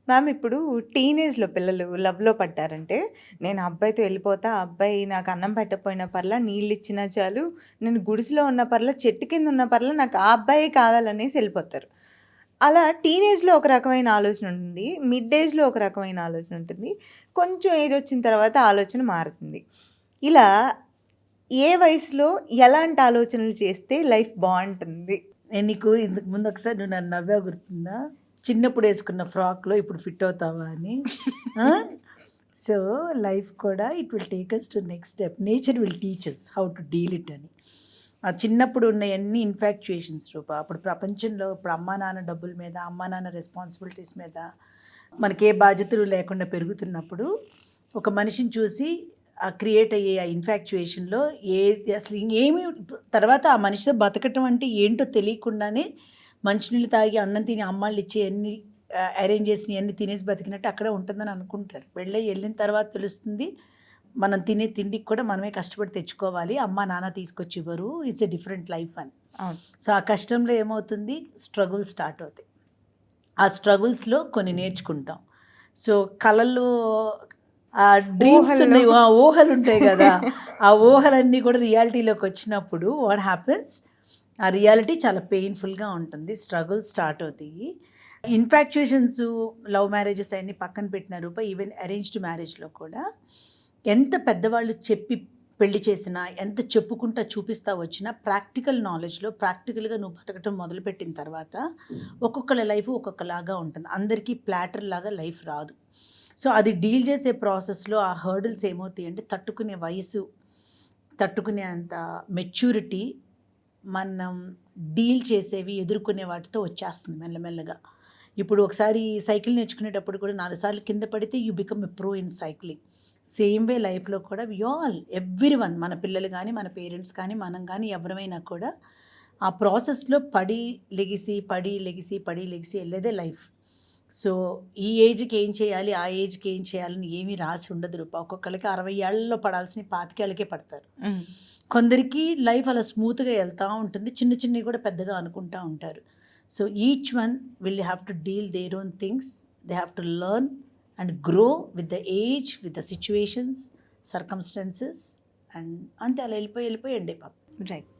Ma'am ఇప్పుడు టీనేజ్‌లో పిల్లలు లవ్‌లో పడ్డారంటే, నేను ఆ అబ్బాయితో ఎళ్ళిపోతా, ఆ అబ్బాయి నాకు అన్నం పెట్టకపోయినా పర్లా, నీళ్ళిచ్చినా చాలు, నేను గుడిసెలో ఉన్నా పర్లా, చెట్టు కింద ఉన్నా పర్లా, నాకు ఆ అబ్బాయే కావాలనేసి ఎళ్ళిపోతారు. అలా టీనేజ్‌లో ఒక రకమైన ఆలోచన ఉంటుంది. మిడ్ ఏజ్‌లో ఒక రకమైన ఆలోచన ఉంటుంది. కొంచెం ఏజ్ వచ్చిన తర్వాత ఆలోచన మారుతుంది. ఇలా ఏ వయసులో ఎలాంటి ఆలోచనలు చేస్తే లైఫ్ బావుంటుంది? నేను నీకు ఇంతకు ముందు ఒకసారి నువ్వు నన్ను నవ్వా గుర్తుందా? చిన్నప్పుడు వేసుకున్న ఫ్రాక్‌లో ఇప్పుడు ఫిట్ అవుతావా అని. ఆ! సో, లైఫ్ కూడా it will take us to next step. Nature will teach us how to deal it అని. ఆ చిన్నప్పుడు ఉన్నయన్నీ ఇన్‌ఫాక్చుయేషన్స్ రూప. అప్పుడు ప్రపంచంలో ఇప్పుడు అమ్మా, నాన్న డబ్బుల మీద, అమ్మా, నాన్న రెస్పాన్సిబిలిటీస్ మీద మనకే బాధ్యతలు లేకుండా పెరుగుతున్నప్పుడు, ఒక మనిషిని చూసి క్రియేట్ అయ్యే ఆ ఇన్ఫాక్చుయేషన్‌లో ఏది అసలు ఏమి తర్వాత ఆ మనిషితో బతకటం అంటే ఏంటో తెలియకుండానే మంచినీళ్ళు తాగి, అన్నం తిని అమ్మాళ్ళు ఇచ్చేయన్నీ అరేంజ్ చేసినయన్నీ తినేసి బతికినట్టు అక్కడే ఉంటుందని అనుకుంటారు. వెళ్ళిన తర్వాత తెలుస్తుంది, మనం తినే తిండికి కూడా మనమే కష్టపడి తెచ్చుకోవాలి. అమ్మ, నాన్న తీసుకొచ్చి ఇవ్వరు. ఇట్స్ ఎ డిఫరెంట్ లైఫ్ అని. అవును. సో, ఆ కష్టంలో ఏమవుతుంది, స్ట్రగుల్స్ స్టార్ట్ అవుతాయి. ఆ స్ట్రగుల్స్‌లో కొన్ని నేర్చుకుంటాం. సో, కలల్లో డ్రీమ్స్ ఊహల్లో. ఉన్నాయి. ఊహలుంటాయి గదా! ఆ ఊహలన్నీ కూడా రియాలిటీలోకి వచ్చినప్పుడు వాట్ హ్యాపెన్స్, ఆ రియాలిటీ చాలా పెయిన్‌ఫుల్‌గా ఉంటుంది. స్ట్రగుల్స్ స్టార్ట్ అవుతాయి. ఇన్‌ఫాక్చుయేషన్స్, లవ్ మ్యారేజెస్ అయన్నీ పక్కన పెట్టిన రూప ఈవెన్ అరేంజ్డ్ మ్యారేజ్‌లో కూడా ఎంత పెద్దవాళ్ళు చెప్పి పెళ్లి చేసినా, ఎంత చెప్పుకుంటా చూపిస్తా వచ్చినా ప్రాక్టికల్ నాలెడ్జ్‌లో ప్రాక్టికల్‌గా నువ్వు బతకటం మొదలుపెట్టిన తర్వాత ఒక్కొక్కళ్ళ లైఫ్ ఒక్కొక్కలాగా ఉంటుంది. అందరికీ ప్లాటర్ లాగా లైఫ్ రాదు. సో, అది డీల్ చేసే ప్రాసెస్‌లో ఆ హర్డిల్స్ ఏమవుతాయంటే తట్టుకునే వయసు, తట్టుకునే అంత మెచ్యూరిటీ మనం డీల్ చేసేవి, ఎదుర్కొనే వాటితో వచ్చేస్తుంది మెల్లమెల్లగా. ఇప్పుడు ఒకసారి సైకిల్ నేర్చుకునేటప్పుడు కూడా 4 సార్లు కింద పడితే you become a pro in cycling. Same way లైఫ్‌లో కూడా వి ఆల్ ఎవ్రీవన్, మన పిల్లలు గానీ, మన పేరెంట్స్ కానీ, మనం గానీ ఎవరమైనా కూడా ఆ ప్రాసెస్‌లో పడి లెగిసి, పడి లెగిసి, పడి లెగిసి ఎళ్ళేదే లైఫ్. సో, ఈ ఏజ్‌కి ఏం చేయాలి, ఆ ఏజ్‌కి ఏం చేయాలని ఏమీ రాసి ఉండదు రూపా. ఒక్కొక్కళ్ళకి 60 ఏళ్లలో పడాల్సినవి 25 ఏళ్ళకే పడతారు. హ్మ్. కొందరికి లైఫ్ అలా స్మూత్‌గా ఎళ్తా ఉంటుంది. చిన్న చిన్నవి కూడా పెద్దగా అనుకుంటా ఉంటారు. So, each one will have to deal their own things. They have to learn and grow with the age, with the situations, circumstances and అంతే అలా ఎళ్ళిపోయి ఎండ్ అయిపోతాం. రైట్.